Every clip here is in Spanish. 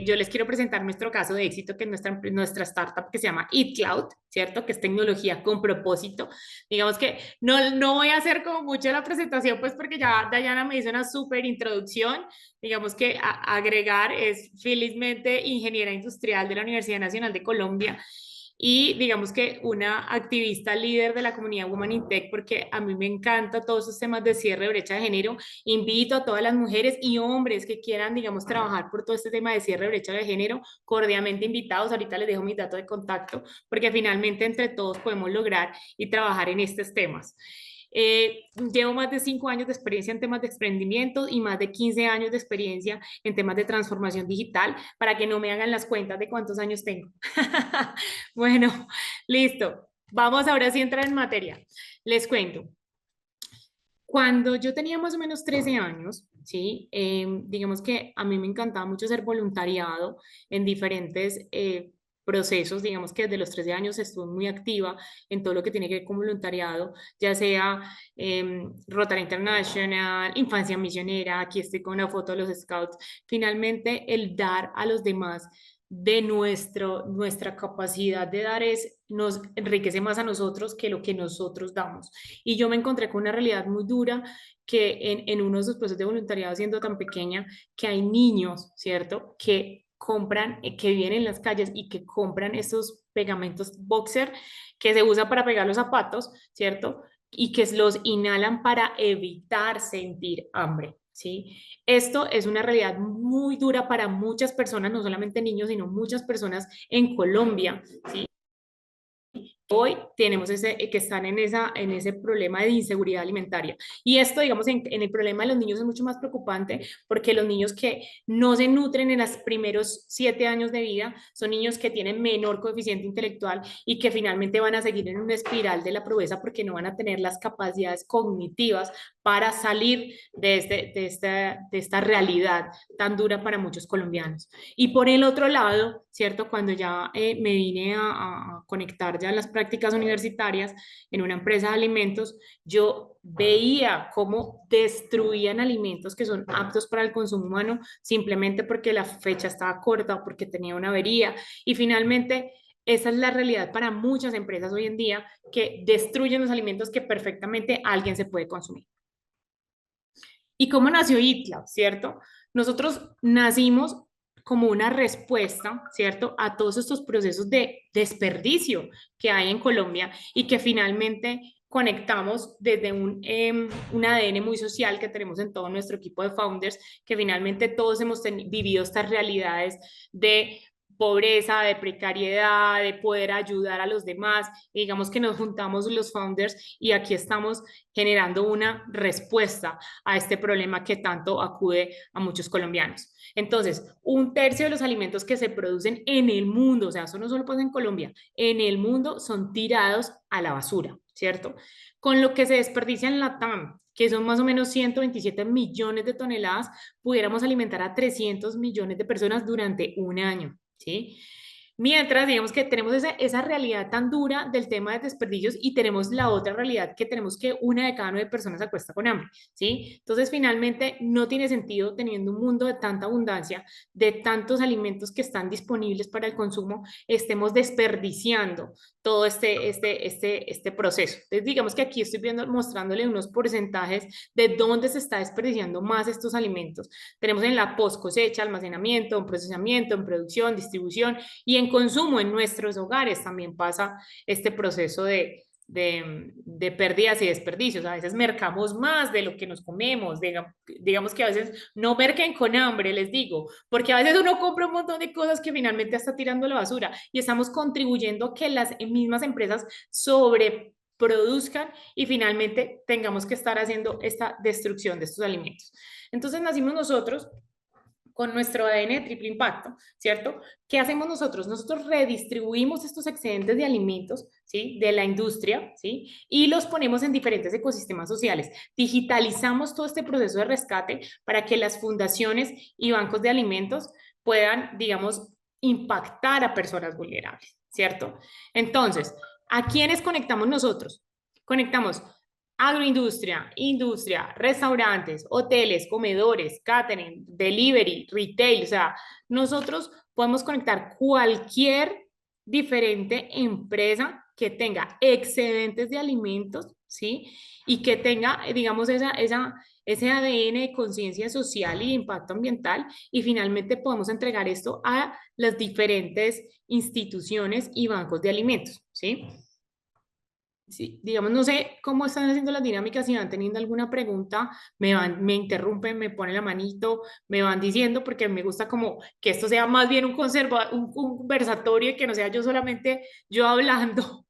yo les quiero presentar nuestro caso de éxito, que es nuestra startup que se llama EatCloud, ¿cierto? Que es tecnología con propósito. Digamos que no voy a hacer como mucho la presentación, pues porque ya Dayana me hizo una súper introducción. Digamos que agregar es felizmente ingeniera industrial de la Universidad Nacional de Colombia y digamos que una activista líder de la comunidad Woman in Tech, porque a mí me encanta todos esos temas de cierre de brecha de género. Invito a todas las mujeres y hombres que quieran, digamos, trabajar por todo este tema de cierre de brecha de género, cordialmente invitados. Ahorita les dejo mis datos de contacto, porque finalmente entre todos podemos lograr y trabajar en estos temas. Llevo más de 5 años de experiencia en temas de emprendimiento y más de 15 años de experiencia en temas de transformación digital, para que no me hagan las cuentas de cuántos años tengo. Bueno, listo. Vamos ahora sí a entrar en materia. Les cuento. Cuando yo tenía más o menos 13 años, ¿sí? Digamos que a mí me encantaba mucho hacer voluntariado en diferentes procesos. Digamos que desde los 13 años estuve muy activa en todo lo que tiene que ver con voluntariado, ya sea Rotary International, Infancia Misionera. Aquí estoy con una foto de los Scouts. Finalmente, el dar a los demás de nuestra capacidad de dar nos enriquece más a nosotros que lo que nosotros damos. Y yo me encontré con una realidad muy dura, que en uno de esos procesos de voluntariado, siendo tan pequeña, que hay niños, ¿cierto? Que compran, que viven en las calles y que compran estos pegamentos boxer que se usa para pegar los zapatos, ¿cierto? Y que los inhalan para evitar sentir hambre, ¿sí? Esto es una realidad muy dura para muchas personas, no solamente niños, sino muchas personas en Colombia, ¿sí? Hoy tenemos que están en ese problema de inseguridad alimentaria. Y esto, digamos, en el problema de los niños es mucho más preocupante, porque los niños que no se nutren en los primeros 7 años de vida son niños que tienen menor coeficiente intelectual y que finalmente van a seguir en una espiral de la pobreza, porque no van a tener las capacidades cognitivas para salir de esta realidad tan dura para muchos colombianos. Y por el otro lado, ¿cierto? Cuando ya me vine a conectar ya en las prácticas universitarias en una empresa de alimentos, yo veía cómo destruían alimentos que son aptos para el consumo humano simplemente porque la fecha estaba corta o porque tenía una avería. Y finalmente, esa es la realidad para muchas empresas hoy en día, que destruyen los alimentos que perfectamente alguien se puede consumir. ¿Y cómo nació ITLAB, cierto? Nosotros nacimos como una respuesta, ¿cierto?, a todos estos procesos de desperdicio que hay en Colombia, y que finalmente conectamos desde un ADN muy social que tenemos en todo nuestro equipo de founders, que finalmente todos hemos vivido estas realidades de pobreza, de precariedad, de poder ayudar a los demás. Y digamos que nos juntamos los founders y aquí estamos generando una respuesta a este problema que tanto acude a muchos colombianos. Entonces, 1/3 de los alimentos que se producen en el mundo, o sea, eso no solo pasa en Colombia, en el mundo son tirados a la basura, ¿cierto? Con lo que se desperdicia en Latam, que son más o menos 127 millones de toneladas, pudiéramos alimentar a 300 millones de personas durante un año, ¿sí? Mientras, digamos que tenemos esa realidad tan dura del tema de desperdicios, y tenemos la otra realidad, que tenemos que 1 de cada 9 personas se acuesta con hambre, ¿sí? Entonces, finalmente, no tiene sentido, teniendo un mundo de tanta abundancia, de tantos alimentos que están disponibles para el consumo, estemos desperdiciando todo este proceso. Entonces, digamos que aquí estoy mostrándole unos porcentajes de dónde se está desperdiciando más estos alimentos. Tenemos en la post cosecha, almacenamiento, en procesamiento, en producción, distribución y en consumo en nuestros hogares. También pasa este proceso de pérdidas y desperdicios. A veces mercamos más de lo que nos comemos. Digamos que a veces no merquen con hambre, les digo, porque a veces uno compra un montón de cosas que finalmente está tirando a la basura, y estamos contribuyendo a que las mismas empresas sobreproduzcan y finalmente tengamos que estar haciendo esta destrucción de estos alimentos. Entonces nacimos nosotros con nuestro ADN de triple impacto, ¿cierto? ¿Qué hacemos nosotros? Nosotros redistribuimos estos excedentes de alimentos, ¿sí?, de la industria, ¿sí?, y los ponemos en diferentes ecosistemas sociales. Digitalizamos todo este proceso de rescate para que las fundaciones y bancos de alimentos puedan, digamos, impactar a personas vulnerables, ¿cierto? Entonces, ¿a quiénes conectamos nosotros? Conectamos agroindustria, industria, restaurantes, hoteles, comedores, catering, delivery, retail. O sea, nosotros podemos conectar cualquier diferente empresa que tenga excedentes de alimentos, ¿sí? Y que tenga, digamos, ese ADN de conciencia social y de impacto ambiental. Y finalmente podemos entregar esto a las diferentes instituciones y bancos de alimentos, ¿sí? Sí, digamos, no sé cómo están haciendo las dinámicas, si van teniendo alguna pregunta, me interrumpen, me ponen la manito, me van diciendo, porque me gusta como que esto sea más bien un conversatorio y que no sea yo solamente yo hablando,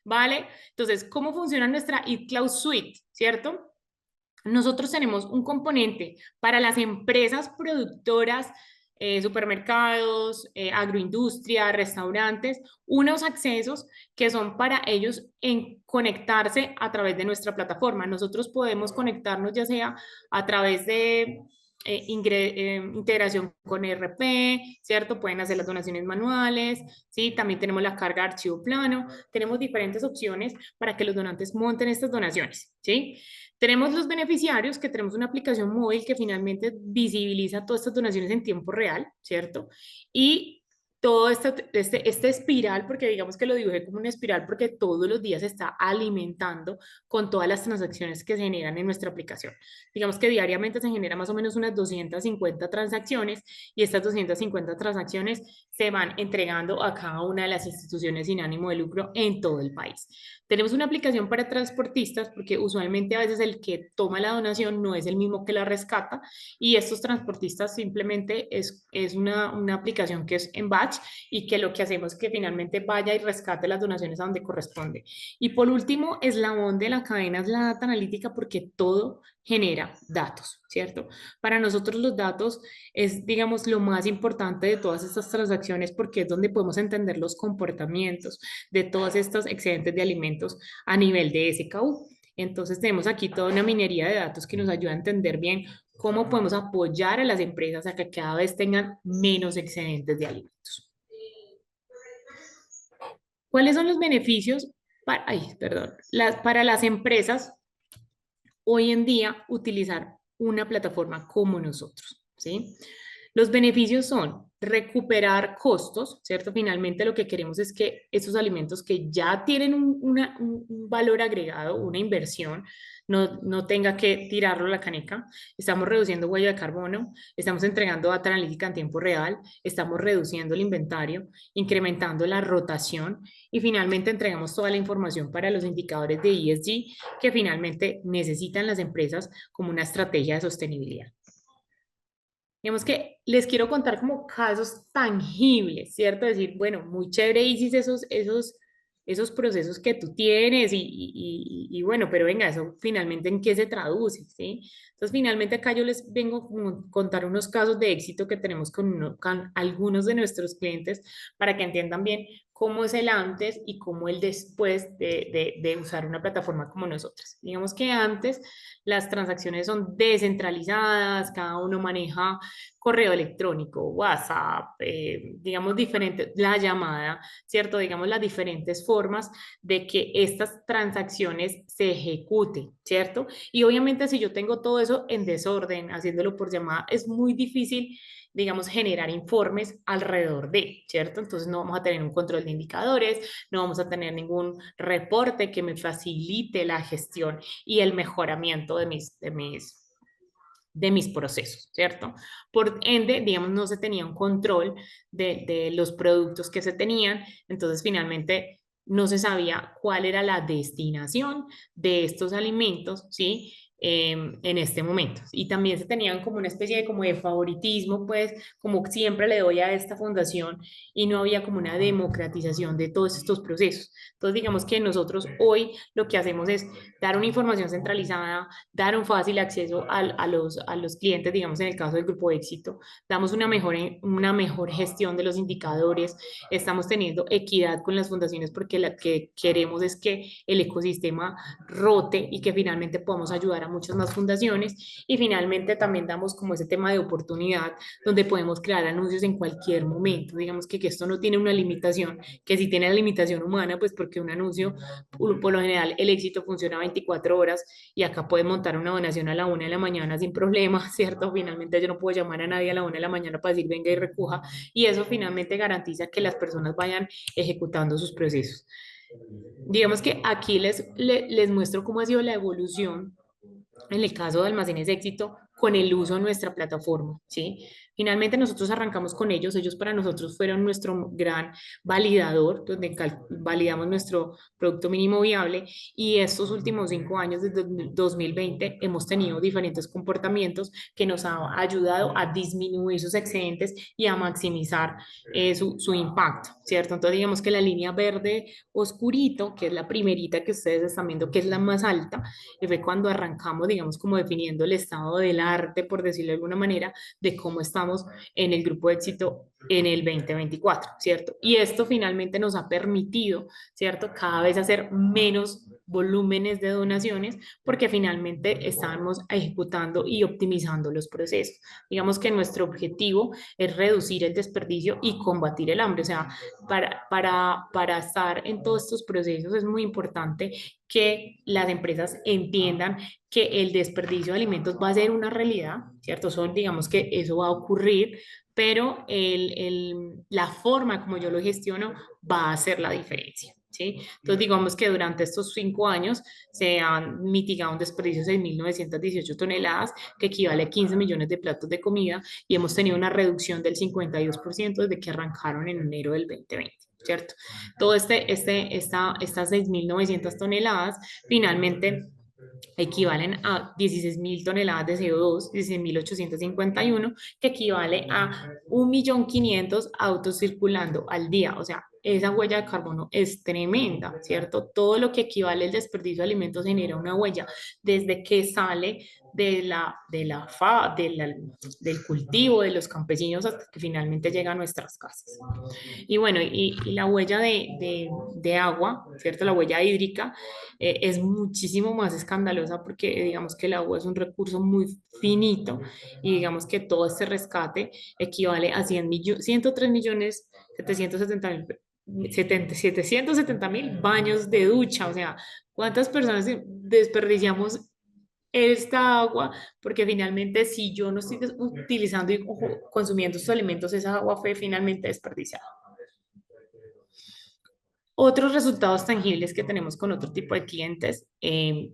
¿vale? Entonces, ¿cómo funciona nuestra eCloud Suite, cierto? Nosotros tenemos un componente para las empresas productoras, supermercados, agroindustria, restaurantes, unos accesos que son para ellos en conectarse a través de nuestra plataforma. Nosotros podemos conectarnos ya sea a través de integración con ERP, ¿cierto? Pueden hacer las donaciones manuales, ¿sí? También tenemos la carga de archivo plano, tenemos diferentes opciones para que los donantes monten estas donaciones, ¿sí? Tenemos los beneficiarios, que tenemos una aplicación móvil que finalmente visibiliza todas estas donaciones en tiempo real, ¿cierto? Y todo este espiral, porque digamos que lo dibujé como una espiral, porque todos los días se está alimentando con todas las transacciones que se generan en nuestra aplicación. Digamos que diariamente se genera más o menos unas 250 transacciones y estas 250 transacciones se van entregando a cada una de las instituciones sin ánimo de lucro en todo el país. Tenemos una aplicación para transportistas porque usualmente a veces el que toma la donación no es el mismo que la rescata y estos transportistas simplemente es una aplicación que es en batch y que lo que hacemos es que finalmente vaya y rescate las donaciones a donde corresponde. Y por último, eslabón de la cadena es la data analítica porque todo genera datos, ¿cierto? Para nosotros los datos es, digamos, lo más importante de todas estas transacciones porque es donde podemos entender los comportamientos de todos estos excedentes de alimentos a nivel de SKU. Entonces tenemos aquí toda una minería de datos que nos ayuda a entender bien cómo podemos apoyar a las empresas a que cada vez tengan menos excedentes de alimentos. ¿Cuáles son los beneficios para las empresas hoy en día utilizar una plataforma como nosotros? ¿Sí? Los beneficios son recuperar costos, ¿cierto? Finalmente lo que queremos es que esos alimentos que ya tienen un valor agregado, una inversión, no tenga que tirarlo a la caneca. Estamos reduciendo huella de carbono, estamos entregando data analítica en tiempo real, estamos reduciendo el inventario, incrementando la rotación y finalmente entregamos toda la información para los indicadores de ESG que finalmente necesitan las empresas como una estrategia de sostenibilidad. Digamos que les quiero contar como casos tangibles, ¿cierto? Decir, bueno, muy chévere, Isis, esos procesos que tú tienes y bueno, pero venga, eso finalmente en qué se traduce, ¿sí? Entonces, finalmente acá yo les vengo a contar unos casos de éxito que tenemos con algunos de nuestros clientes para que entiendan bien cómo es el antes y cómo el después de usar una plataforma como nosotras. Digamos que antes las transacciones son descentralizadas, cada uno maneja correo electrónico, WhatsApp, digamos diferente, la llamada, ¿cierto? Digamos las diferentes formas de que estas transacciones se ejecuten, ¿cierto? Y obviamente si yo tengo todo eso en desorden, haciéndolo por llamada, es muy difícil digamos, generar informes alrededor de, ¿cierto? Entonces no vamos a tener un control de indicadores, no vamos a tener ningún reporte que me facilite la gestión y el mejoramiento de mis procesos, ¿cierto? Por ende, digamos, no se tenía un control de los productos que se tenían, entonces finalmente no se sabía cuál era la destinación de estos alimentos, ¿sí? En este momento. Y también se tenían como una especie de, como de favoritismo, pues como siempre le doy a esta fundación y no había como una democratización de todos estos procesos. Entonces, digamos que nosotros hoy lo que hacemos es dar una información centralizada, dar un fácil acceso a los clientes, digamos en el caso del grupo de éxito, damos una mejor gestión de los indicadores, estamos teniendo equidad con las fundaciones porque lo que queremos es que el ecosistema rote y que finalmente podamos ayudar a muchas más fundaciones y finalmente también damos como ese tema de oportunidad donde podemos crear anuncios en cualquier momento. Digamos que esto no tiene una limitación, que si tiene la limitación humana, pues porque un anuncio, por lo general, el éxito funciona 24 horas y acá puedes montar una donación a la 1 de la mañana sin problema, ¿cierto? Finalmente yo no puedo llamar a nadie a la 1 de la mañana para decir venga y recoja y eso finalmente garantiza que las personas vayan ejecutando sus procesos. Digamos que aquí les muestro cómo ha sido la evolución en el caso de Almacenes Éxito con el uso de nuestra plataforma, ¿sí? Finalmente nosotros arrancamos con ellos para nosotros fueron nuestro gran validador, donde validamos nuestro producto mínimo viable y estos últimos 5 años, desde 2020, hemos tenido diferentes comportamientos que nos han ayudado a disminuir sus excedentes y a maximizar su impacto, ¿cierto? Entonces digamos que la línea verde oscurito, que es la primerita que ustedes están viendo, que es la más alta, y fue cuando arrancamos, digamos, como definiendo el estado del arte, por decirlo de alguna manera, de cómo estamos en el grupo de éxito en el 2024, ¿cierto? Y esto finalmente nos ha permitido, ¿cierto? Cada vez hacer menos volúmenes de donaciones porque finalmente estamos ejecutando y optimizando los procesos. Digamos que nuestro objetivo es reducir el desperdicio y combatir el hambre. O sea, para estar en todos estos procesos es muy importante que las empresas entiendan que el desperdicio de alimentos va a ser una realidad, ¿cierto? Digamos que eso va a ocurrir, pero la forma como yo lo gestiono va a hacer la diferencia. ¿Sí? Entonces, digamos que durante estos 5 años se han mitigado un desperdicio de 6.918 toneladas, que equivale a 15 millones de platos de comida, y hemos tenido una reducción del 52% desde que arrancaron en enero del 2020. ¿Cierto? Todo estas 6.900 toneladas finalmente equivalen a 16.000 toneladas de CO2, 16.851, que equivale a 1.500.000 autos circulando al día. O sea, esa huella de carbono es tremenda, ¿cierto? Todo lo que equivale al desperdicio de alimentos genera una huella desde que sale del cultivo de los campesinos hasta que finalmente llega a nuestras casas. Y bueno, y la huella de agua, ¿cierto? La huella hídrica es muchísimo más escandalosa porque digamos que el agua es un recurso muy finito y digamos que todo este rescate equivale a 103 millones 770.000 baños de ducha. O sea, ¿cuántas personas desperdiciamos esta agua? Porque finalmente si yo no estoy utilizando y consumiendo estos alimentos, esa agua fue finalmente desperdiciada. Otros resultados tangibles que tenemos con otro tipo de clientes,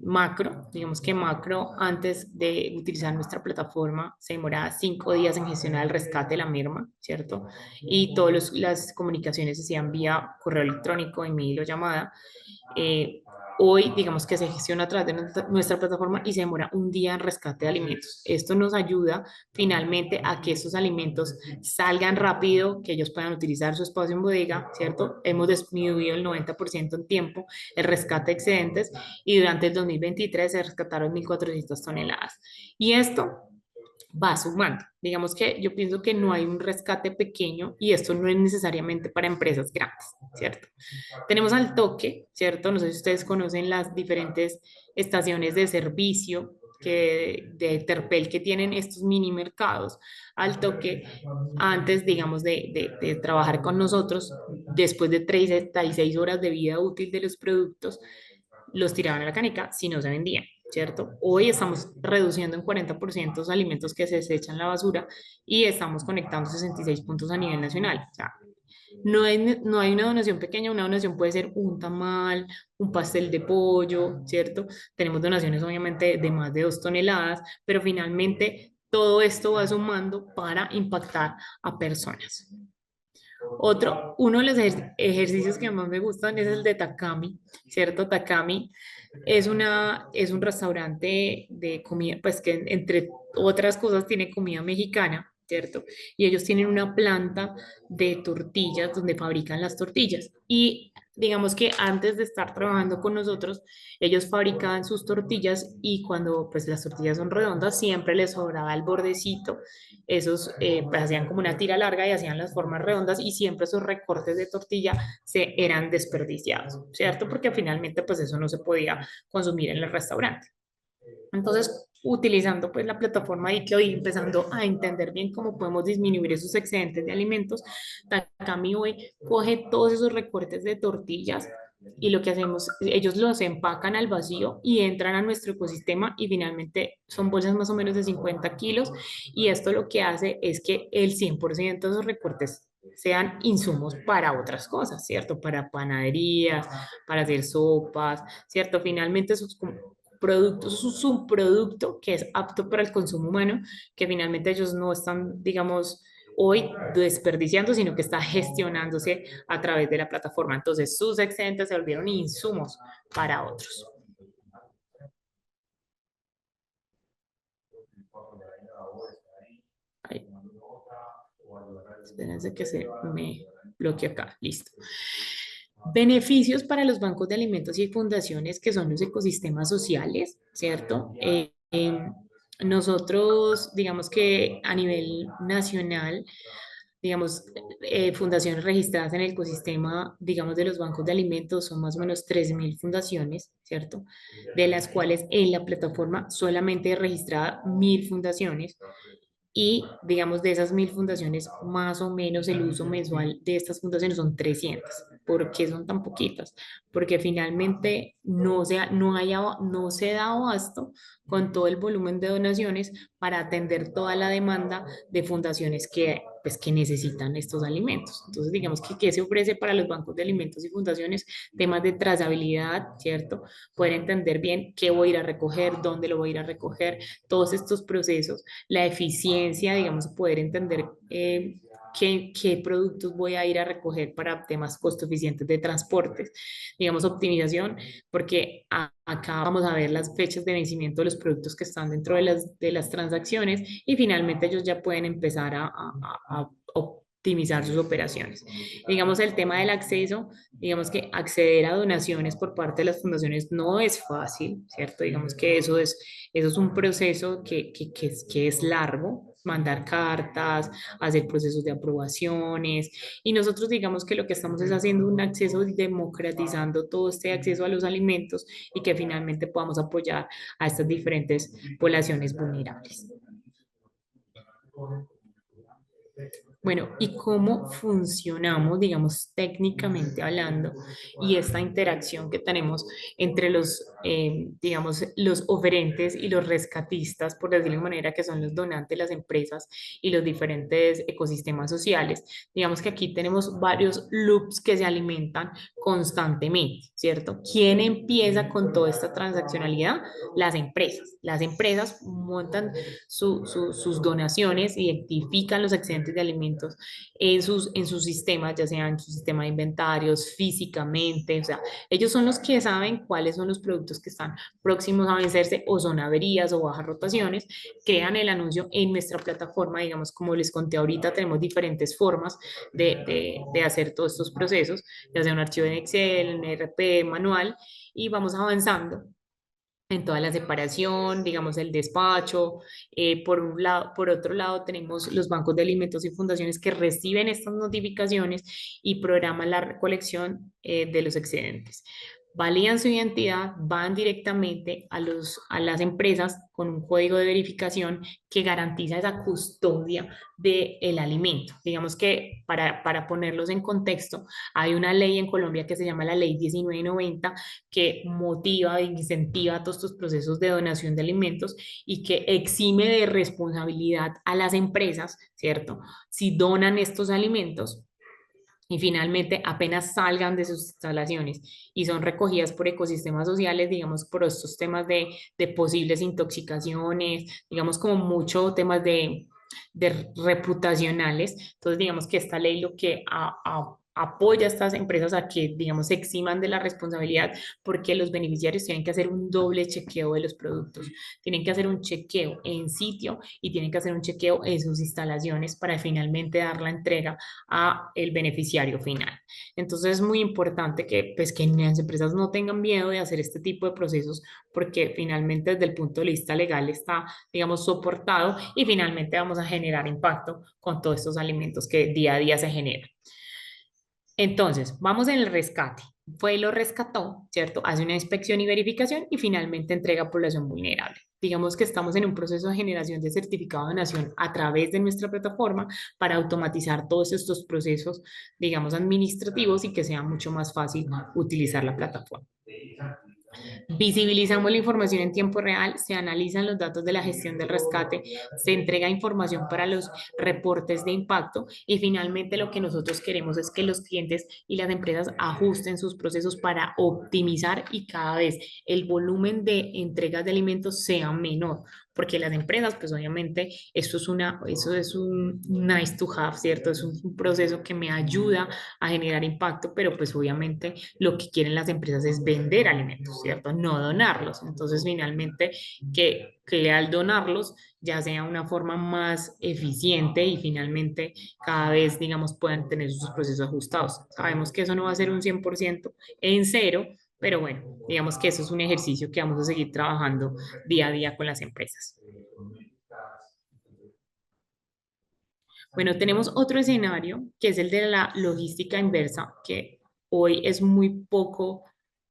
Macro, digamos que Macro antes de utilizar nuestra plataforma se demoraba 5 días en gestionar el rescate de la misma, ¿cierto? Y todas las comunicaciones se hacían vía correo electrónico, email o llamada. Eh, Hoy, digamos que se gestiona a través de nuestra plataforma y se demora un día en rescate de alimentos. Esto nos ayuda finalmente a que estos alimentos salgan rápido, que ellos puedan utilizar su espacio en bodega, ¿cierto? Hemos disminuido el 90% en tiempo el rescate de excedentes y durante el 2023 se rescataron 1.400 toneladas. Y esto va sumando. Digamos que yo pienso que no hay un rescate pequeño y esto no es necesariamente para empresas grandes, ¿cierto? Tenemos al toque, ¿cierto? No sé si ustedes conocen las diferentes estaciones de servicio de Terpel que tienen estos mini mercados al toque antes, digamos, de trabajar con nosotros, después de 36 horas de vida útil de los productos, los tiraban a la canica si no se vendían. ¿Cierto? Hoy estamos reduciendo en 40% los alimentos que se desechan en la basura y estamos conectando 66 puntos a nivel nacional. O sea, no hay una donación pequeña, una donación puede ser un tamal, un pastel de pollo, ¿cierto? Tenemos donaciones obviamente de más de 2 toneladas, pero finalmente todo esto va sumando para impactar a personas. Uno de los ejercicios que más me gustan es el de Takami, ¿cierto? Takami es un restaurante de comida, pues que entre otras cosas tiene comida mexicana, ¿cierto? Y ellos tienen una planta de tortillas donde fabrican las tortillas. Y digamos que antes de estar trabajando con nosotros, ellos fabricaban sus tortillas y cuando pues las tortillas son redondas, siempre les sobraba el bordecito. Esos pues hacían como una tira larga y hacían las formas redondas y siempre esos recortes de tortilla eran desperdiciados, ¿cierto? Porque finalmente pues eso no se podía consumir en el restaurante. Entonces, utilizando pues la plataforma de Iclo y empezando a entender bien cómo podemos disminuir esos excedentes de alimentos, Takami hoy coge todos esos recortes de tortillas y lo que hacemos, ellos los empacan al vacío y entran a nuestro ecosistema y finalmente son bolsas más o menos de 50 kilos y esto lo que hace es que el 100% de esos recortes sean insumos para otras cosas, ¿cierto? Para panaderías, para hacer sopas, ¿cierto? Finalmente esos productos, es un subproducto que es apto para el consumo humano, que finalmente ellos no están, digamos, hoy desperdiciando, sino que está gestionándose a través de la plataforma. Entonces, sus excedentes se volvieron insumos para otros. Ahí. Espérense que se me bloquee acá. Listo. Beneficios para los bancos de alimentos y fundaciones que son los ecosistemas sociales, ¿cierto? Nosotros, digamos que a nivel nacional, digamos, fundaciones registradas en el ecosistema, digamos, de los bancos de alimentos son más o menos 3.000 fundaciones, ¿cierto? De las cuales en la plataforma solamente registrada 1.000 fundaciones y, digamos, de esas 1.000 fundaciones, más o menos el uso mensual de estas fundaciones son 300. ¿Por qué son tan poquitas? Porque finalmente no se da abasto con todo el volumen de donaciones para atender toda la demanda de fundaciones que, pues, que necesitan estos alimentos. Entonces, digamos que, ¿qué se ofrece para los bancos de alimentos y fundaciones? Temas de trazabilidad, ¿cierto? Poder entender bien qué voy a ir a recoger, dónde lo voy a ir a recoger, todos estos procesos, la eficiencia, digamos, poder entender qué productos voy a ir a recoger para temas costo eficientes de transportes, digamos, optimización, porque acá vamos a ver las fechas de vencimiento de los productos que están dentro de las transacciones y finalmente ellos ya pueden empezar a optimizar sus operaciones. Digamos, el tema del acceso, digamos que acceder a donaciones por parte de las fundaciones no es fácil, ¿cierto? Digamos que eso es un proceso que es largo, mandar cartas, hacer procesos de aprobaciones y nosotros digamos que lo que estamos es haciendo un acceso, democratizando todo este acceso a los alimentos y que finalmente podamos apoyar a estas diferentes poblaciones vulnerables. Bueno, ¿y cómo funcionamos, digamos, técnicamente hablando? Y esta interacción que tenemos entre los, digamos, los oferentes y los rescatistas, por decirlo de manera, que son los donantes, las empresas y los diferentes ecosistemas sociales. Digamos que aquí tenemos varios loops que se alimentan constantemente, ¿cierto? ¿Quién empieza con toda esta transaccionalidad? Las empresas. Las empresas montan sus donaciones, identifican los excedentes de alimentos en sus sistemas, ya sea en su sistema de inventarios, físicamente, o sea, ellos son los que saben cuáles son los productos que están próximos a vencerse o son averías o bajas rotaciones, crean el anuncio en nuestra plataforma, digamos, como les conté ahorita, tenemos diferentes formas de hacer todos estos procesos, ya sea un archivo en Excel, en RP, manual, y vamos avanzando en toda la separación, digamos el despacho. Por un lado, por otro lado, tenemos los bancos de alimentos y fundaciones que reciben estas notificaciones y programan la recolección de los excedentes. Validan su identidad, van directamente a las empresas con un código de verificación que garantiza esa custodia del alimento. Digamos que para ponerlos en contexto, hay una ley en Colombia que se llama la Ley 1990 que motiva e incentiva todos estos procesos de donación de alimentos y que exime de responsabilidad a las empresas, ¿cierto? Si donan estos alimentos y finalmente apenas salgan de sus instalaciones y son recogidas por ecosistemas sociales, digamos, por estos temas de posibles intoxicaciones, digamos, como mucho temas de reputacionales. Entonces, digamos que esta ley lo que apoya a estas empresas a que, digamos, se eximan de la responsabilidad porque los beneficiarios tienen que hacer un doble chequeo de los productos, tienen que hacer un chequeo en sitio y tienen que hacer un chequeo en sus instalaciones para finalmente dar la entrega a el beneficiario final. Entonces es muy importante que, pues, que las empresas no tengan miedo de hacer este tipo de procesos porque finalmente desde el punto de vista legal está, digamos, soportado y finalmente vamos a generar impacto con todos estos alimentos que día a día se generan. Entonces, vamos en el rescate. fue y lo rescató, ¿cierto? Hace una inspección y verificación y finalmente entrega a población vulnerable. Digamos que estamos en un proceso de generación de certificado de donación a través de nuestra plataforma para automatizar todos estos procesos, digamos, administrativos y que sea mucho más fácil utilizar la plataforma. Visibilizamos la información en tiempo real, se analizan los datos de la gestión del rescate, se entrega información para los reportes de impacto y finalmente lo que nosotros queremos es que los clientes y las empresas ajusten sus procesos para optimizar y cada vez el volumen de entregas de alimentos sea menor, porque las empresas, pues obviamente, eso es un nice to have, ¿cierto? Es un proceso que me ayuda a generar impacto, pero pues obviamente lo que quieren las empresas es vender alimentos, ¿cierto? No donarlos. Entonces, finalmente, que al donarlos ya sea una forma más eficiente y finalmente cada vez, digamos, puedan tener sus procesos ajustados. Sabemos que eso no va a ser un 100% en cero, pero bueno, digamos que eso es un ejercicio que vamos a seguir trabajando día a día con las empresas. Bueno, tenemos otro escenario que es el de la logística inversa, que hoy es muy poco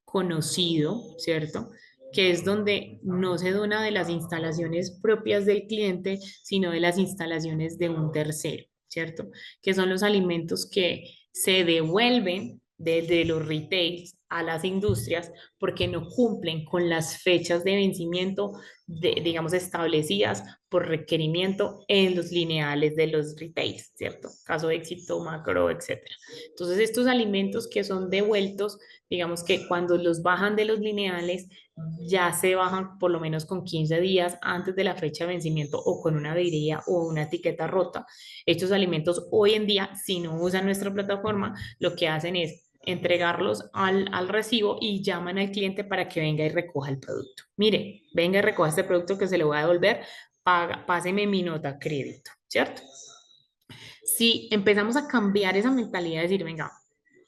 conocido, ¿cierto? Que es donde no se dona de las instalaciones propias del cliente, sino de las instalaciones de un tercero, ¿cierto? Que son los alimentos que se devuelven desde los retails a las industrias porque no cumplen con las fechas de vencimiento, digamos, establecidas por requerimiento en los lineales de los retails, ¿cierto? Caso de éxito, macro, etcétera. Entonces, estos alimentos que son devueltos, digamos que cuando los bajan de los lineales, ya se bajan por lo menos con 15 días antes de la fecha de vencimiento o con una avería o una etiqueta rota. Estos alimentos hoy en día, si no usan nuestra plataforma, lo que hacen es entregarlos al recibo y llaman al cliente para que venga y recoja el producto. Mire, venga y recoja este producto que se le voy a devolver, páseme mi nota crédito, ¿cierto? Si empezamos a cambiar esa mentalidad de decir, venga,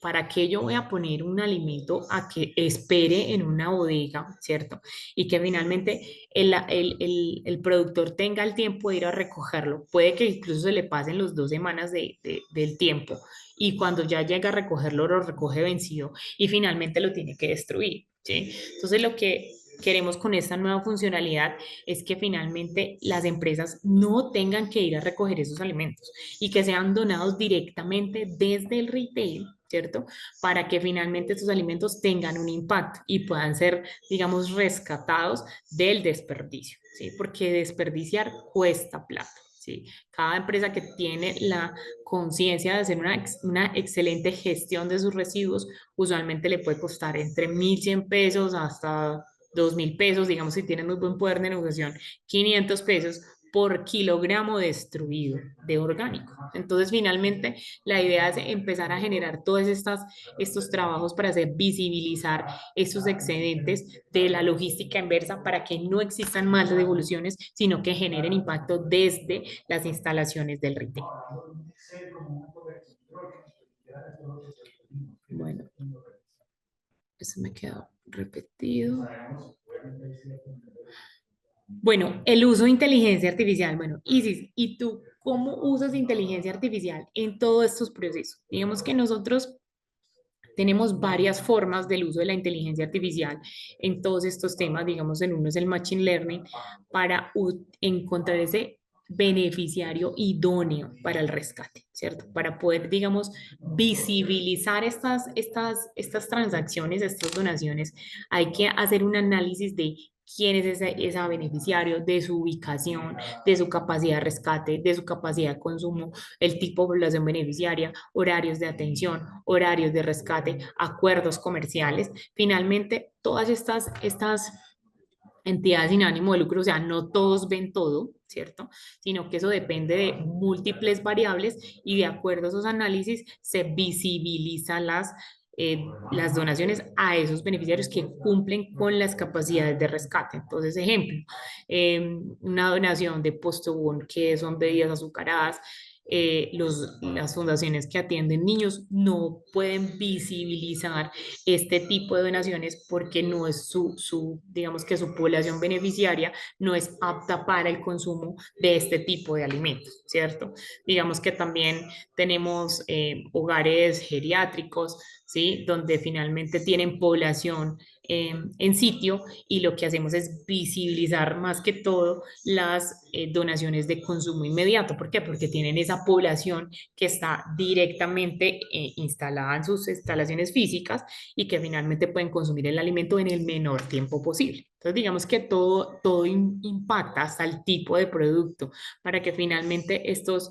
¿para qué yo voy a poner un alimento a que espere en una bodega, ¿cierto? Y que finalmente el productor tenga el tiempo de ir a recogerlo. Puede que incluso se le pasen los 2 semanas del tiempo y cuando ya llega a recogerlo lo recoge vencido y finalmente lo tiene que destruir, ¿sí? Entonces lo que queremos con esta nueva funcionalidad es que finalmente las empresas no tengan que ir a recoger esos alimentos y que sean donados directamente desde el retail, ¿cierto? Para que finalmente estos alimentos tengan un impacto y puedan ser, digamos, rescatados del desperdicio, ¿sí? Porque desperdiciar cuesta plata. ¿Sí? Cada empresa que tiene la conciencia de hacer una excelente gestión de sus residuos, usualmente le puede costar entre 1.100 pesos hasta 2.000 pesos, digamos, si tienen muy buen poder de negociación, 500 pesos por kilogramo destruido de orgánico. Entonces, finalmente, la idea es empezar a generar todos estos trabajos para hacer visibilizar esos excedentes de la logística inversa para que no existan más devoluciones, sino que generen impacto desde las instalaciones del retail. Bueno, eso me quedó repetido. Bueno, el uso de inteligencia artificial. Bueno, Isis, ¿y tú cómo usas inteligencia artificial en todos estos procesos? Digamos que nosotros tenemos varias formas del uso de la inteligencia artificial en todos estos temas. Digamos, en uno es el machine learning para encontrar ese beneficiario idóneo para el rescate, ¿cierto? Para poder, digamos, visibilizar estas transacciones, estas donaciones, hay que hacer un análisis de quién es ese beneficiario, de su ubicación, de su capacidad de rescate, de su capacidad de consumo, el tipo de población beneficiaria, horarios de atención, horarios de rescate, acuerdos comerciales. Finalmente, todas estas entidades sin ánimo de lucro, o sea, no todos ven todo, ¿cierto? Sino que eso depende de múltiples variables y de acuerdo a esos análisis se visibilizan las donaciones a esos beneficiarios que cumplen con las capacidades de rescate. Entonces, ejemplo, una donación de Postobón, que son bebidas azucaradas, las fundaciones que atienden niños no pueden visibilizar este tipo de donaciones porque no es digamos que su población beneficiaria no es apta para el consumo de este tipo de alimentos, ¿cierto? Digamos que también tenemos hogares geriátricos, ¿sí? Donde finalmente tienen población en sitio y lo que hacemos es visibilizar más que todo las donaciones de consumo inmediato. ¿Por qué? Porque tienen esa población que está directamente instalada en sus instalaciones físicas y que finalmente pueden consumir el alimento en el menor tiempo posible. Entonces, digamos que todo impacta hasta el tipo de producto para que finalmente estos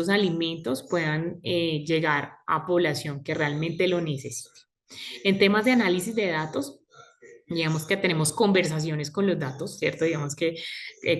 alimentos puedan llegar a población que realmente lo necesite. En temas de análisis de datos, digamos que tenemos conversaciones con los datos, ¿cierto? Digamos que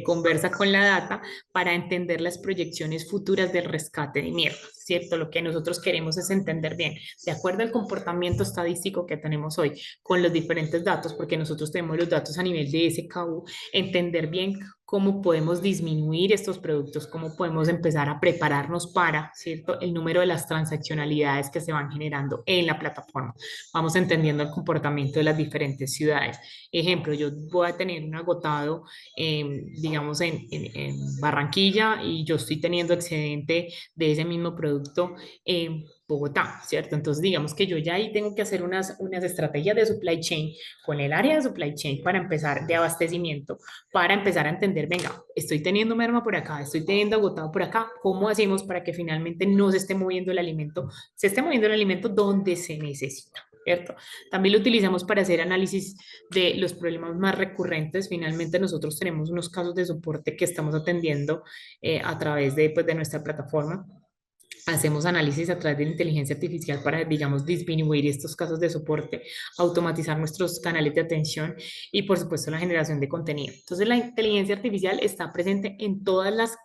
conversa con la data para entender las proyecciones futuras del rescate de mierda, ¿cierto? Lo que nosotros queremos es entender bien, de acuerdo al comportamiento estadístico que tenemos hoy, con los diferentes datos, porque nosotros tenemos los datos a nivel de SKU, entender bien cómo podemos disminuir estos productos, cómo podemos empezar a prepararnos para, ¿cierto? El número de las transaccionalidades que se van generando en la plataforma. Vamos entendiendo el comportamiento de las diferentes ciudades. Ejemplo, yo voy a tener un agotado, digamos, en Barranquilla y yo estoy teniendo excedente de ese mismo producto en Bogotá, ¿cierto? Entonces, digamos que yo ya ahí tengo que hacer unas estrategias de supply chain con el área de supply chain para empezar de abastecimiento, para empezar a entender, venga, estoy teniendo merma por acá, estoy teniendo agotado por acá, ¿cómo hacemos para que finalmente no se esté moviendo el alimento, se esté moviendo el alimento donde se necesita? ¿Cierto? También lo utilizamos para hacer análisis de los problemas más recurrentes. Finalmente nosotros tenemos unos casos de soporte que estamos atendiendo a través de, pues, de nuestra plataforma. Hacemos análisis a través de la inteligencia artificial para, digamos, disminuir estos casos de soporte, automatizar nuestros canales de atención y, por supuesto, la generación de contenido. Entonces, la inteligencia artificial está presente en todas las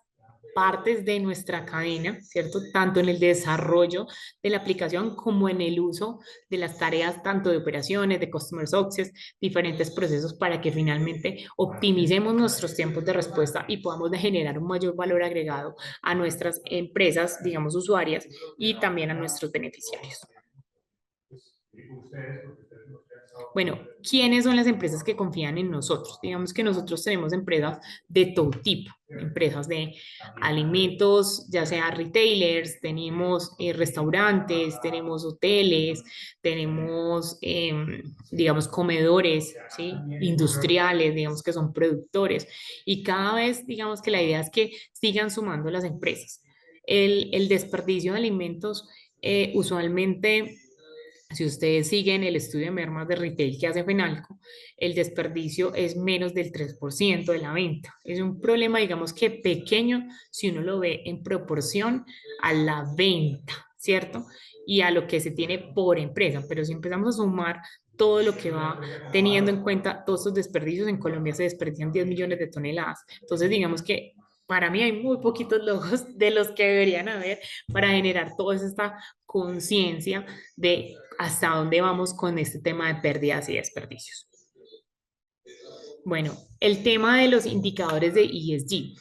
partes de nuestra cadena, ¿cierto? Tanto en el desarrollo de la aplicación como en el uso de las tareas tanto de operaciones, de customer success, diferentes procesos para que finalmente optimicemos nuestros tiempos de respuesta y podamos generar un mayor valor agregado a nuestras empresas, digamos, usuarias y también a nuestros beneficiarios. Bueno, ¿quiénes son las empresas que confían en nosotros? Digamos que nosotros tenemos empresas de todo tipo, empresas de alimentos, ya sea retailers, tenemos restaurantes, tenemos hoteles, tenemos, digamos, comedores, ¿sí? Industriales, digamos que son productores. Y cada vez, digamos que la idea es que sigan sumando las empresas. El desperdicio de alimentos usualmente si ustedes siguen el estudio de mermas de retail que hace Fenalco, el desperdicio es menos del 3% de la venta. Es un problema, digamos que pequeño si uno lo ve en proporción a la venta, ¿cierto? Y a lo que se tiene por empresa. Pero si empezamos a sumar todo lo que va teniendo en cuenta todos estos desperdicios, en Colombia se desperdician 10 millones de toneladas. Entonces, digamos que para mí hay muy poquitos logos de los que deberían haber para generar toda esta conciencia de hasta dónde vamos con este tema de pérdidas y desperdicios. Bueno, el tema de los indicadores de ESG.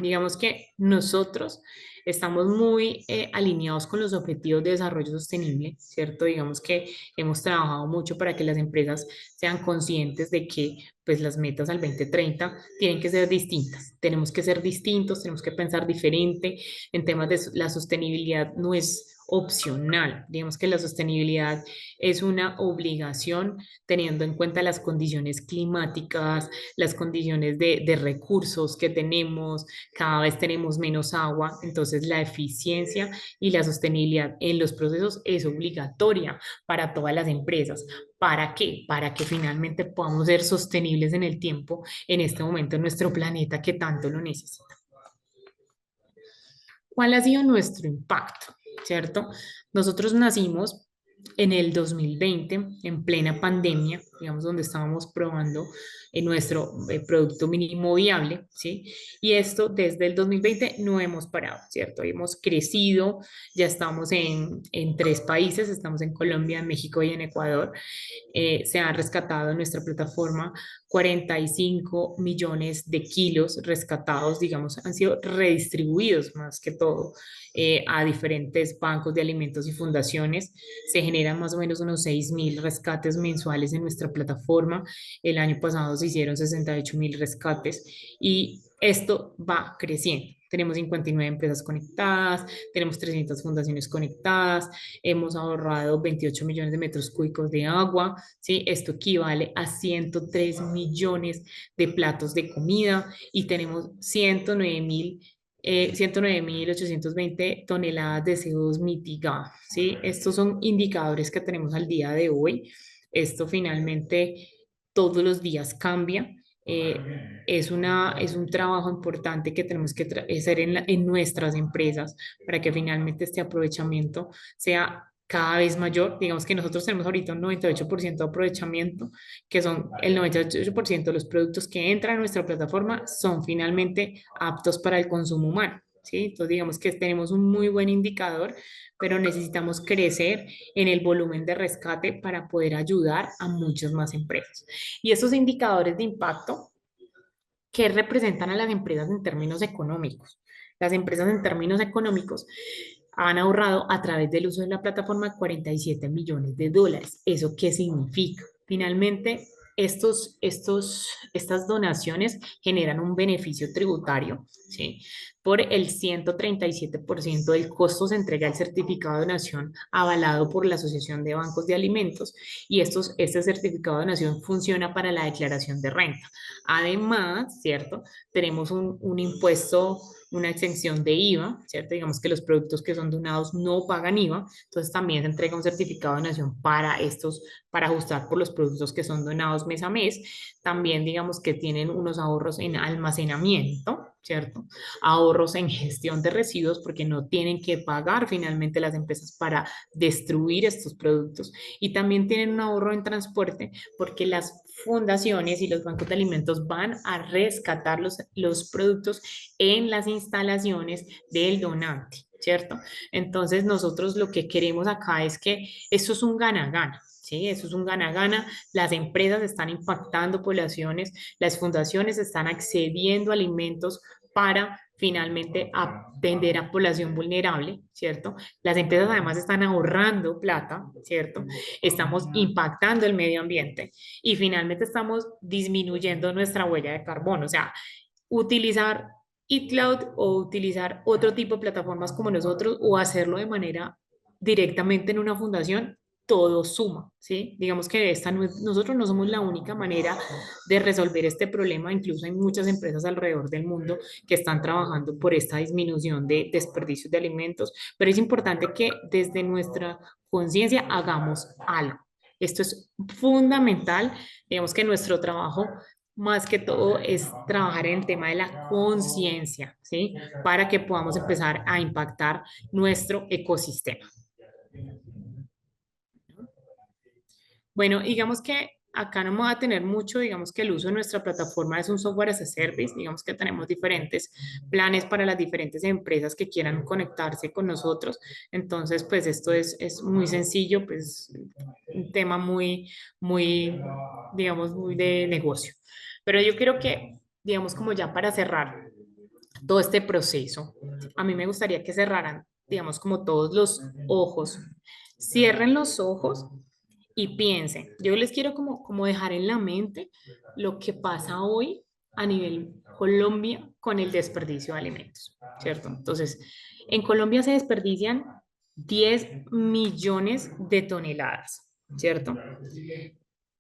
Digamos que nosotros estamos muy alineados con los objetivos de desarrollo sostenible, ¿cierto? Digamos que hemos trabajado mucho para que las empresas sean conscientes de que pues las metas al 2030 tienen que ser distintas. Tenemos que ser distintos, tenemos que pensar diferente. En temas de la sostenibilidad no es opcional. Digamos que la sostenibilidad es una obligación teniendo en cuenta las condiciones climáticas, las condiciones de recursos que tenemos, cada vez tenemos menos agua, entonces la eficiencia y la sostenibilidad en los procesos es obligatoria para todas las empresas. ¿Para qué? Para que finalmente podamos ser sostenibles en el tiempo, en este momento en nuestro planeta que tanto lo necesita. ¿Cuál ha sido nuestro impacto? ¿Cierto? Nosotros nacimos en el 2020, en plena pandemia, digamos, donde estábamos probando en nuestro producto mínimo viable, ¿sí? Y esto desde el 2020 no hemos parado, ¿cierto? Hemos crecido, ya estamos en 3 países, estamos en Colombia, en México y en Ecuador. Se han rescatado en nuestra plataforma 45 millones de kilos rescatados, digamos, han sido redistribuidos más que todo a diferentes bancos de alimentos y fundaciones. Se generan más o menos unos 6.000 rescates mensuales en nuestra plataforma. El año pasado se hicieron 68.000 rescates y esto va creciendo. Tenemos 59 empresas conectadas, tenemos 300 fundaciones conectadas, hemos ahorrado 28 millones de metros cúbicos de agua, ¿sí? Esto equivale a 103 millones de platos de comida y tenemos 109.820 toneladas de CO2 mitigadas, ¿sí? Estos son indicadores que tenemos al día de hoy. Esto finalmente todos los días cambia. Es un trabajo importante que tenemos que hacer en nuestras empresas para que finalmente este aprovechamiento sea cada vez mayor. Digamos que nosotros tenemos ahorita un 98% de aprovechamiento, que son el 98% de los productos que entran a nuestra plataforma son finalmente aptos para el consumo humano, ¿sí? Entonces digamos que tenemos un muy buen indicador, pero necesitamos crecer en el volumen de rescate para poder ayudar a muchas más empresas. Y esos indicadores de impacto que representan a las empresas en términos económicos. Las empresas en términos económicos han ahorrado a través del uso de la plataforma 47 millones de dólares. ¿Eso qué significa? Finalmente, estas donaciones generan un beneficio tributario, ¿sí? Por el 137% del costo se entrega el certificado de donación avalado por la Asociación de Bancos de Alimentos y este certificado de donación funciona para la declaración de renta. Además, ¿cierto? Tenemos un impuesto, una exención de IVA, ¿cierto? Digamos que los productos que son donados no pagan IVA, entonces también se entrega un certificado de donación para ajustar por los productos que son donados mes a mes. También digamos que tienen unos ahorros en almacenamiento, ¿cierto? Ahorros en gestión de residuos porque no tienen que pagar finalmente las empresas para destruir estos productos y también tienen un ahorro en transporte porque las fundaciones y los bancos de alimentos van a rescatar los productos en las instalaciones del donante, ¿cierto? Entonces nosotros lo que queremos acá es que esto es un gana-gana. Sí, eso es un gana-gana. Las empresas están impactando poblaciones, las fundaciones están accediendo a alimentos para finalmente atender a población vulnerable, ¿cierto? Las empresas además están ahorrando plata, ¿cierto? Estamos impactando el medio ambiente y finalmente estamos disminuyendo nuestra huella de carbono. O sea, utilizar eCloud o utilizar otro tipo de plataformas como nosotros o hacerlo de manera directamente en una fundación, todo suma, ¿sí? Digamos que nosotros no somos la única manera de resolver este problema, incluso hay muchas empresas alrededor del mundo que están trabajando por esta disminución de desperdicios de alimentos, pero es importante que desde nuestra conciencia hagamos algo. Esto es fundamental, digamos que nuestro trabajo más que todo es trabajar en el tema de la conciencia, ¿sí? Para que podamos empezar a impactar nuestro ecosistema. Bueno, digamos que acá no vamos a tener mucho, digamos que el uso de nuestra plataforma es un software as a service, digamos que tenemos diferentes planes para las diferentes empresas que quieran conectarse con nosotros. Entonces, pues esto es muy sencillo, pues un tema digamos, muy de negocio. Pero yo creo que, digamos, como ya para cerrar todo este proceso, a mí me gustaría que cerraran, digamos, como todos los ojos, cierren los ojos y piensen. Yo les quiero como dejar en la mente lo que pasa hoy a nivel Colombia con el desperdicio de alimentos, ¿cierto? Entonces, en Colombia se desperdician 10 millones de toneladas, ¿cierto?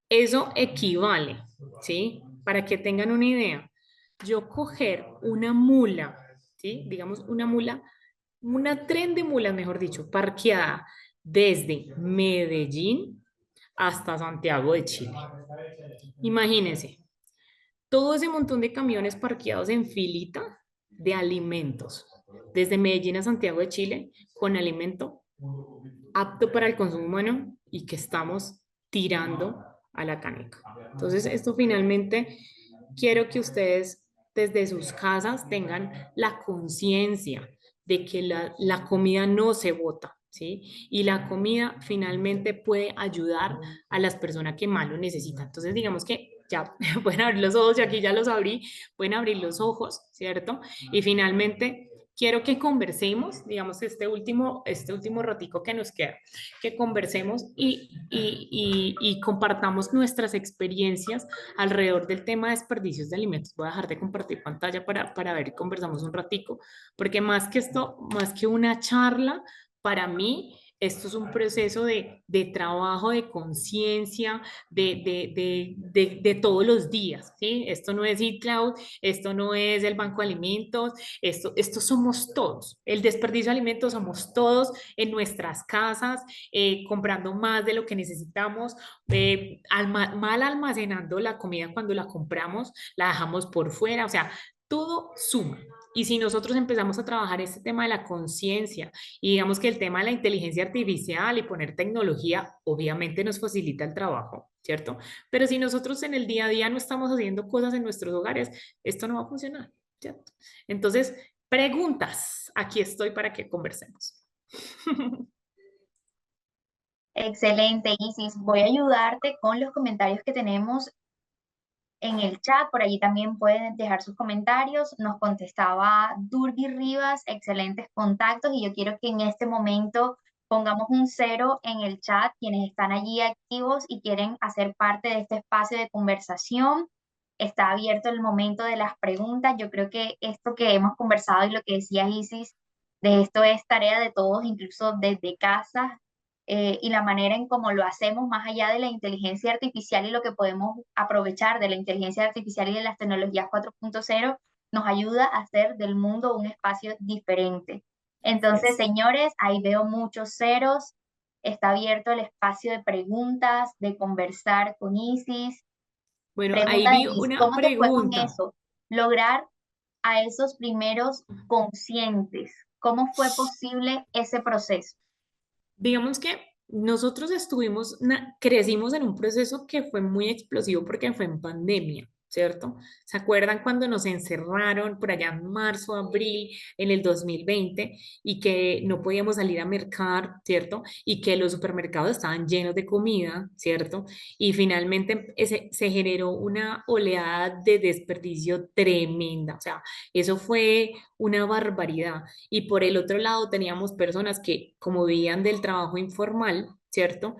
Eso equivale, ¿sí? Para que tengan una idea, yo coger una mula, ¿sí? Digamos una mula, una tren de mulas, mejor dicho, parqueada desde Medellín hasta Santiago de Chile. Imagínense, todo ese montón de camiones parqueados en filita de alimentos, desde Medellín a Santiago de Chile, con alimento apto para el consumo humano y que estamos tirando a la caneca. Entonces, esto finalmente quiero que ustedes desde sus casas tengan la conciencia de que la comida no se bota, ¿sí? Y la comida finalmente puede ayudar a las personas que más lo necesitan. Entonces, digamos que ya pueden abrir los ojos, y aquí ya los abrí, pueden abrir los ojos, ¿cierto? Y finalmente quiero que conversemos, digamos, este último ratico que nos queda, que conversemos y compartamos nuestras experiencias alrededor del tema de desperdicios de alimentos. Voy a dejar de compartir pantalla para ver y conversamos un ratico, porque más que esto, más que una charla, para mí esto es un proceso de trabajo, de conciencia, de todos los días, ¿sí? Esto no es eCloud, esto no es el banco de alimentos, esto somos todos. El desperdicio de alimentos somos todos en nuestras casas, comprando más de lo que necesitamos, mal almacenando la comida cuando la compramos, la dejamos por fuera, o sea, todo suma. Y si nosotros empezamos a trabajar este tema de la conciencia y digamos que el tema de la inteligencia artificial y poner tecnología, obviamente nos facilita el trabajo, ¿cierto? Pero si nosotros en el día a día no estamos haciendo cosas en nuestros hogares, esto no va a funcionar, ¿cierto? Entonces, preguntas, aquí estoy para que conversemos. Excelente, Isis. Voy a ayudarte con los comentarios que tenemos en el chat. Por allí también pueden dejar sus comentarios. Nos contestaba Durby Rivas, excelentes contactos. Y yo quiero que en este momento pongamos un cero en el chat, quienes están allí activos y quieren hacer parte de este espacio de conversación. Está abierto el momento de las preguntas. Yo creo que esto que hemos conversado y lo que decía Isis, de esto es tarea de todos, incluso desde casa, y la manera en cómo lo hacemos más allá de la inteligencia artificial y lo que podemos aprovechar de la inteligencia artificial y de las tecnologías 4.0 nos ayuda a hacer del mundo un espacio diferente. Así Entonces, es. señores, ahí veo muchos ceros. Está abierto el espacio de preguntas, de conversar con Isis. Bueno, ahí Pregunta de vi Isis, una ¿cómo te fue con pregunta. eso? Lograr a esos primeros conscientes. ¿Cómo fue posible ese proceso? Digamos que nosotros crecimos en un proceso que fue muy explosivo porque fue en pandemia, ¿cierto? ¿Se acuerdan cuando nos encerraron por allá en marzo, abril, en el 2020 y que no podíamos salir a mercar, ¿cierto? Y que los supermercados estaban llenos de comida, ¿cierto? Y finalmente se generó una oleada de desperdicio tremenda, o sea, eso fue una barbaridad. Y por el otro lado teníamos personas que, como vivían del trabajo informal, ¿cierto?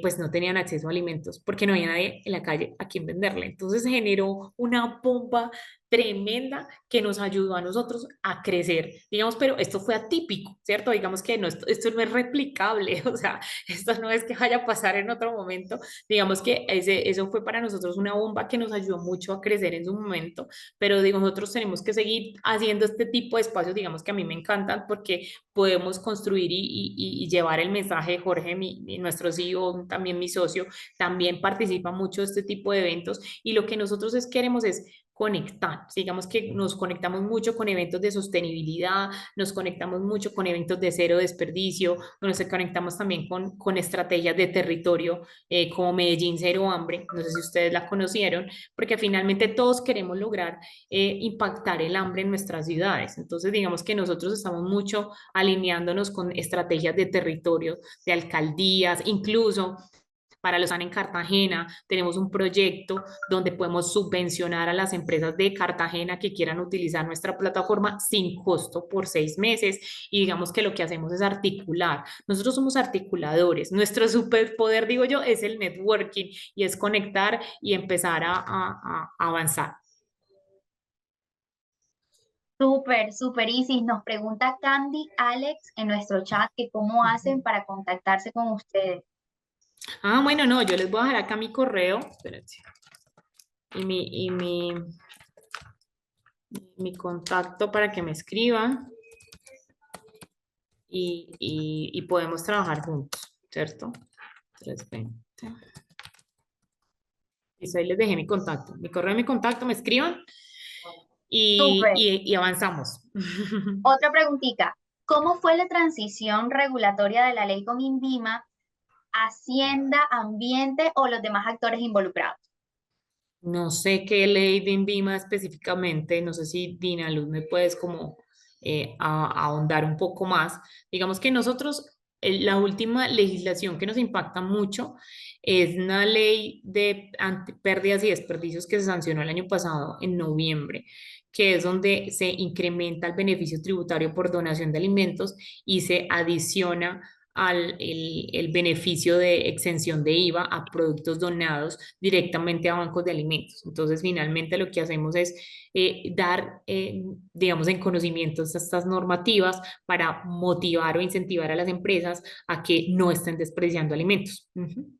Pues no tenían acceso a alimentos porque no había nadie en la calle a quien venderle. Entonces se generó una bomba tremenda que nos ayudó a nosotros a crecer, digamos, pero esto fue atípico, ¿cierto? Digamos que no, esto no es replicable, o sea, esto no es que vaya a pasar en otro momento, digamos que eso fue para nosotros una bomba que nos ayudó mucho a crecer en su momento, pero digo, nosotros tenemos que seguir haciendo este tipo de espacios, digamos que a mí me encantan porque podemos construir y llevar el mensaje de Jorge, nuestro CEO, también mi socio, también participa mucho de este tipo de eventos y lo que nosotros queremos es conectar. Digamos que nos conectamos mucho con eventos de sostenibilidad, nos conectamos mucho con eventos de cero desperdicio, nos conectamos también con estrategias de territorio como Medellín Cero Hambre, no sé si ustedes la conocieron, porque finalmente todos queremos lograr impactar el hambre en nuestras ciudades. Entonces, digamos que nosotros estamos mucho alineándonos con estrategias de territorio, de alcaldías, incluso para los que están en Cartagena, tenemos un proyecto donde podemos subvencionar a las empresas de Cartagena que quieran utilizar nuestra plataforma sin costo por 6 meses. Y digamos que lo que hacemos es articular. Nosotros somos articuladores. Nuestro superpoder, digo yo, es el networking y es conectar y empezar a avanzar. Súper, súper Isis. Nos pregunta Candy Alex en nuestro chat que cómo hacen para contactarse con ustedes. Ah, bueno, no, yo les voy a dejar acá mi correo. Espérense. Y mi contacto para que me escriban y podemos trabajar juntos, ¿cierto? 320. Y ahí les dejé mi contacto. Mi correo y mi contacto, me escriban Súper. y avanzamos. Otra preguntita. ¿Cómo fue la transición regulatoria de la ley con INVIMA, Hacienda, Ambiente o los demás actores involucrados? No sé qué ley de INVIMA específicamente, no sé si Dina Luz me puedes como ahondar un poco más. Digamos que nosotros, la última legislación que nos impacta mucho es una ley de pérdidas y desperdicios que se sancionó el año pasado en noviembre, que es donde se incrementa el beneficio tributario por donación de alimentos y se adiciona el beneficio de exención de IVA a productos donados directamente a bancos de alimentos. Entonces, finalmente lo que hacemos es dar, digamos, en conocimientos estas normativas para motivar o incentivar a las empresas a que no estén desperdiciando alimentos. Ujú.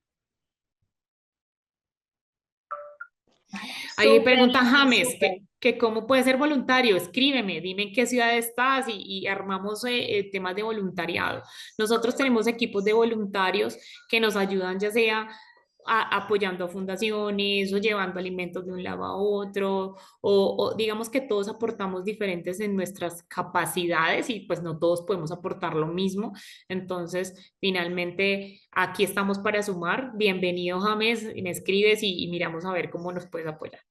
Ahí Súper, pregunta Izzy, James súper. que cómo puede ser voluntario. Escríbeme, dime en qué ciudad estás y armamos temas de voluntariado. Nosotros tenemos equipos de voluntarios que nos ayudan ya sea apoyando a fundaciones o llevando alimentos de un lado a otro, o digamos que todos aportamos diferentes en nuestras capacidades y pues no todos podemos aportar lo mismo. Entonces, finalmente, aquí estamos para sumar. Bienvenido, James, me escribes y miramos a ver cómo nos puedes apoyar.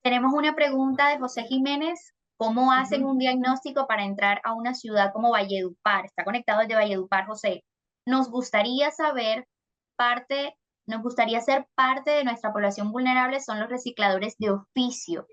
Tenemos una pregunta de José Jiménez. ¿Cómo hacen Ujú. un diagnóstico para entrar a una ciudad como Valledupar? Está conectado desde Valledupar, José. Nos gustaría saber parte, nos gustaría ser parte de nuestra población vulnerable, son los recicladores de oficio.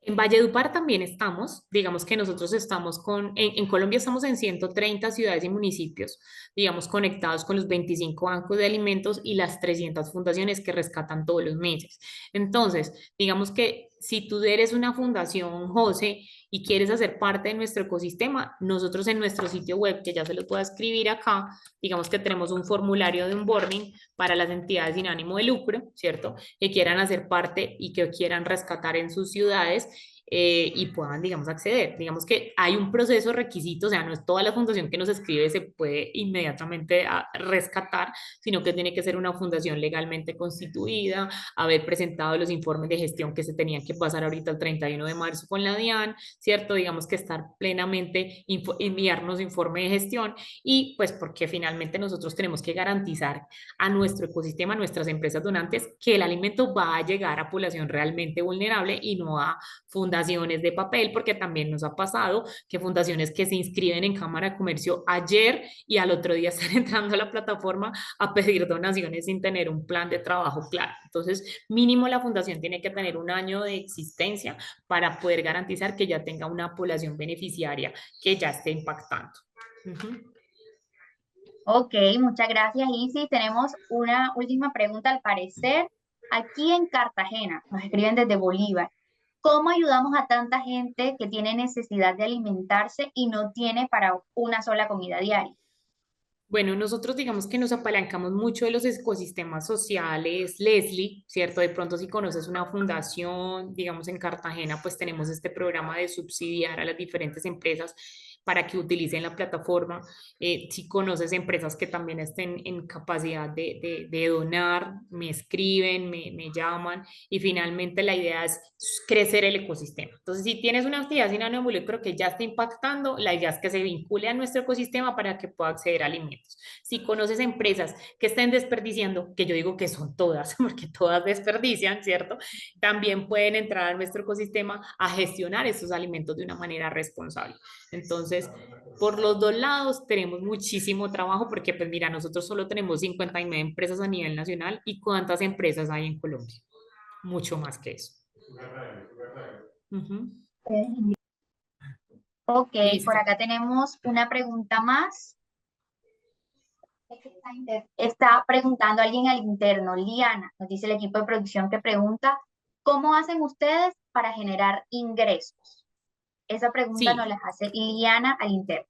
En Valledupar también estamos, digamos que nosotros estamos en Colombia estamos en 130 ciudades y municipios, digamos, conectados con los 25 bancos de alimentos y las 300 fundaciones que rescatan todos los meses. Entonces, digamos que si tú eres una fundación, José, y quieres hacer parte de nuestro ecosistema, nosotros en nuestro sitio web, que ya se los voy a escribir acá, digamos que tenemos un formulario de onboarding para las entidades sin ánimo de lucro, ¿cierto? Que quieran hacer parte y que quieran rescatar en sus ciudades y puedan, digamos, acceder. Digamos que hay un proceso requisito, o sea, no es toda la fundación que nos escribe se puede inmediatamente rescatar, sino que tiene que ser una fundación legalmente constituida, haber presentado los informes de gestión que se tenían que pasar ahorita el 31 de marzo con la DIAN, ¿cierto? Digamos que estar plenamente, enviarnos informe de gestión y pues porque finalmente nosotros tenemos que garantizar a nuestro ecosistema, a nuestras empresas donantes, que el alimento va a llegar a población realmente vulnerable y no a fundaciones de papel, porque también nos ha pasado que fundaciones que se inscriben en Cámara de Comercio ayer y al otro día están entrando a la plataforma a pedir donaciones sin tener un plan de trabajo claro. Entonces, mínimo la fundación tiene que tener un año de existencia para poder garantizar que ya tenga una población beneficiaria que ya esté impactando. Uh -huh. Ok, muchas gracias, Isis. Tenemos una última pregunta al parecer. Aquí en Cartagena, nos escriben desde Bolívar. ¿Cómo ayudamos a tanta gente que tiene necesidad de alimentarse y no tiene para una sola comida diaria? Bueno, nosotros digamos que nos apalancamos mucho de los ecosistemas sociales, Leslie, ¿cierto? De pronto si conoces una fundación, digamos en Cartagena, pues tenemos este programa de subsidiar a las diferentes empresas para que utilicen la plataforma. Si conoces empresas que también estén en capacidad de donar, me escriben, me llaman y finalmente la idea es crecer el ecosistema. Entonces, si tienes una actividad sin ánimo de lucro que ya está impactando, la idea es que se vincule a nuestro ecosistema para que pueda acceder a alimentos. Si conoces empresas que estén desperdiciando, que yo digo que son todas, porque todas desperdician, ¿cierto? También pueden entrar a nuestro ecosistema a gestionar esos alimentos de una manera responsable. Entonces, por los dos lados tenemos muchísimo trabajo porque, pues mira, nosotros solo tenemos 59 empresas a nivel nacional y ¿cuántas empresas hay en Colombia? Mucho más que eso. Uh -huh. Ok, por Listo. acá tenemos una pregunta más. Está preguntando alguien al interno, Liana, nos dice el equipo de producción que pregunta, ¿cómo hacen ustedes para generar ingresos? Esa pregunta nos Sí, la hace Liana al interno.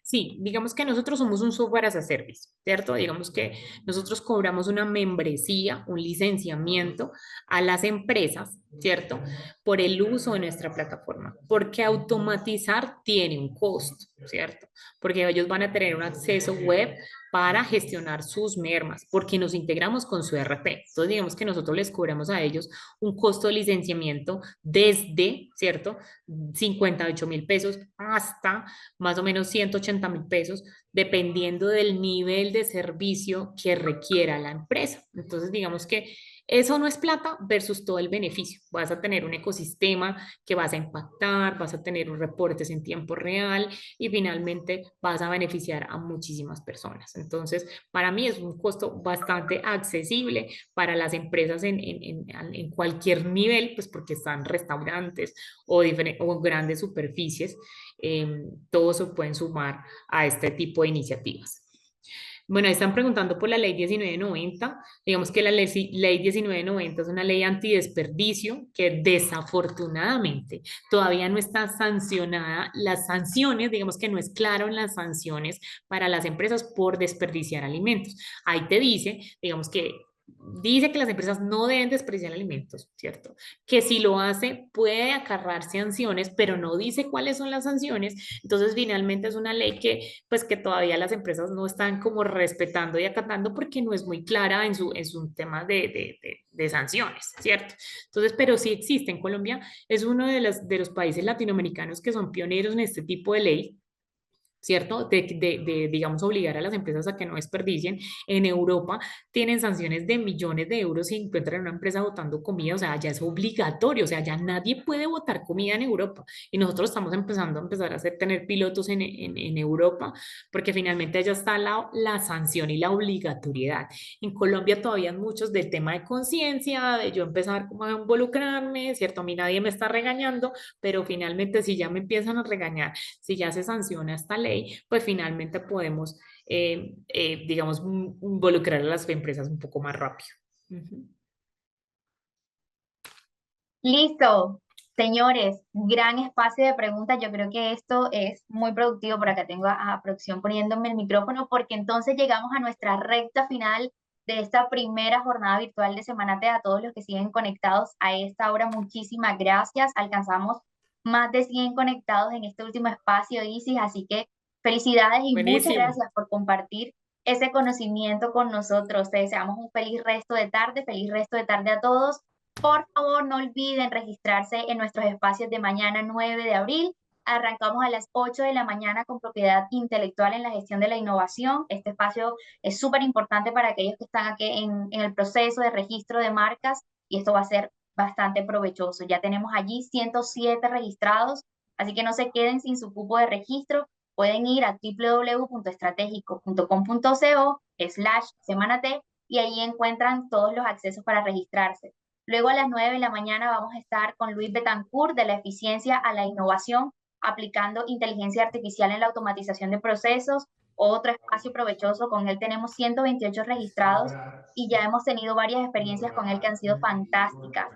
sí, digamos que nosotros somos un software as a service, ¿cierto? Digamos que nosotros cobramos una membresía, un licenciamiento a las empresas, ¿cierto? Por el uso de nuestra plataforma, porque automatizar tiene un costo, ¿cierto? Porque ellos van a tener un acceso web para gestionar sus mermas, porque nos integramos con su ERP. Entonces, digamos que nosotros les cobramos a ellos un costo de licenciamiento desde, ¿cierto? 58.000 pesos hasta más o menos 180.000 pesos, dependiendo del nivel de servicio que requiera la empresa. Entonces, digamos que Eso no es plata versus todo el beneficio. Vas a tener un ecosistema que vas a impactar, vas a tener reportes en tiempo real y finalmente vas a beneficiar a muchísimas personas. Entonces, para mí es un costo bastante accesible para las empresas en cualquier nivel, pues porque están restaurantes o grandes superficies, todos se pueden sumar a este tipo de iniciativas. Bueno, ahí están preguntando por la ley 1990. Digamos que la ley 1990 es una ley antidesperdicio que desafortunadamente todavía no está sancionada. Las sanciones, digamos que no es claro en las sanciones para las empresas por desperdiciar alimentos. Ahí te dice, digamos que dice que las empresas no deben desperdiciar alimentos, ¿cierto? Que si lo hace puede acarrear sanciones, pero no dice cuáles son las sanciones. Entonces, finalmente es una ley que, pues, que todavía las empresas no están como respetando y acatando porque no es muy clara en su tema de sanciones, ¿cierto? Entonces, pero sí existe. En Colombia es uno de los países latinoamericanos que son pioneros en este tipo de ley. ¿Cierto? Digamos, obligar a las empresas a que no desperdicien. En Europa tienen sanciones de millones de euros si encuentran una empresa botando comida, o sea, ya es obligatorio, o sea, ya nadie puede botar comida en Europa. Y nosotros estamos empezar a hacer, tener pilotos en Europa, porque finalmente ya está la sanción y la obligatoriedad. En Colombia todavía hay muchos del tema de conciencia, de yo empezar como a involucrarme, ¿cierto? A mí nadie me está regañando, pero finalmente si ya me empiezan a regañar, si ya se sanciona esta ley, pues finalmente podemos, digamos, involucrar a las empresas un poco más rápido. Ujú. Listo, señores, gran espacio de preguntas. Yo creo que esto es muy productivo. Por acá tengo a producción poniéndome el micrófono porque entonces llegamos a nuestra recta final de esta primera jornada virtual de Semana T. A todos los que siguen conectados a esta hora, muchísimas gracias. Alcanzamos más de 100 conectados en este último espacio, Isis, así que felicidades y muchas Buenísimo. gracias por compartir ese conocimiento con nosotros. Te deseamos un feliz resto de tarde a todos. Por favor, no olviden registrarse en nuestros espacios de mañana 9 de abril. Arrancamos a las 8 de la mañana con propiedad intelectual en la gestión de la innovación. Este espacio es súper importante para aquellos que están aquí en el proceso de registro de marcas y esto va a ser bastante provechoso. Ya tenemos allí 107 registrados, así que no se queden sin su cupo de registro. Pueden ir a www.estratégico.com.co/semanat y ahí encuentran todos los accesos para registrarse. Luego a las 9 de la mañana vamos a estar con Luis Betancourt de la eficiencia a la innovación, aplicando inteligencia artificial en la automatización de procesos. Otro espacio provechoso, con él tenemos 128 registrados y ya hemos tenido varias experiencias con él que han sido fantásticas.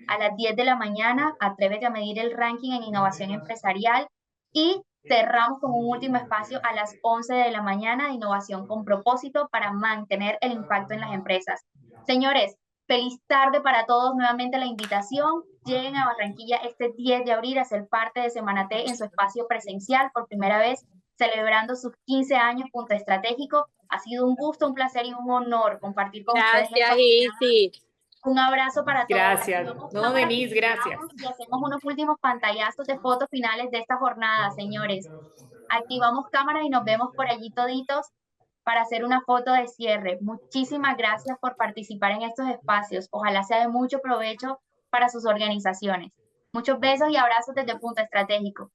A las 10 de la mañana, atrévete a medir el ranking en innovación empresarial y cerramos con un último espacio a las 11 de la mañana de innovación con propósito para mantener el impacto en las empresas. Señores, feliz tarde para todos. Nuevamente la invitación. Lleguen a Barranquilla este 10 de abril a ser parte de Semana T en su espacio presencial por primera vez, celebrando sus 15 años. Punto Estratégico. Ha sido un gusto, un placer y un honor compartir con ustedes esta Gracias, jornada. Isis. Un abrazo para todos. Gracias. Activamos No, cámaras y Denise, gracias. cerramos y hacemos unos últimos pantallazos de fotos finales de esta jornada, señores. Activamos cámaras y nos vemos por allí toditos para hacer una foto de cierre. Muchísimas gracias por participar en estos espacios. Ojalá sea de mucho provecho para sus organizaciones. Muchos besos y abrazos desde Punto Estratégico.